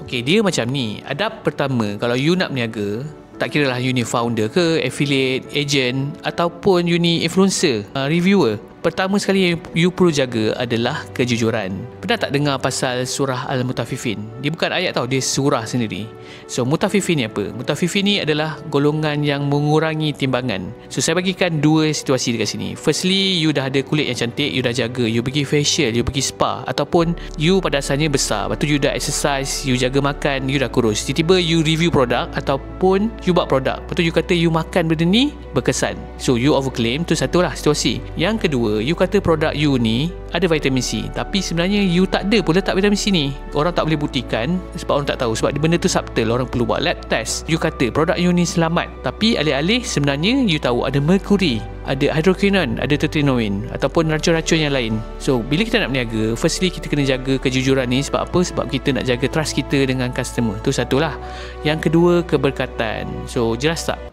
Okay, dia macam ni. Adab pertama, kalau you nak berniaga, tak kira lah you ni founder ke, affiliate, agent ataupun you ni influencer, reviewer, pertama sekali yang you perlu jaga adalah kejujuran. Pernah tak dengar pasal surah Al-Mutaffifin? Dia bukan ayat tau, dia surah sendiri. So Mutaffifin ni apa? Mutaffifin ni adalah golongan yang mengurangi timbangan. So saya bagikan dua situasi dekat sini. Firstly, you dah ada kulit yang cantik, you dah jaga, you pergi facial, you pergi spa, ataupun you pada asalnya besar, lepas tu you dah exercise, you jaga makan, you dah kurus. Tiba-tiba you review produk ataupun you buat produk, lepas tu you kata you makan benda ni berkesan. So you overclaim, tu satu lah situasi. Yang kedua, you kata produk you ni ada vitamin C, tapi sebenarnya you tak ada pun letak vitamin C ni. Orang tak boleh buktikan sebab orang tak tahu, sebab benda tu subtle, orang perlu buat lab test. You kata produk you ni selamat, tapi alih-alih sebenarnya you tahu ada merkuri, ada hydroquinone, ada tetrinoin ataupun racun-racun yang lain. So bila kita nak berniaga, firstly kita kena jaga kejujuran ni. Sebab apa? Sebab kita nak jaga trust kita dengan customer. Tu satulah. Yang kedua, keberkatan. So jelas tak?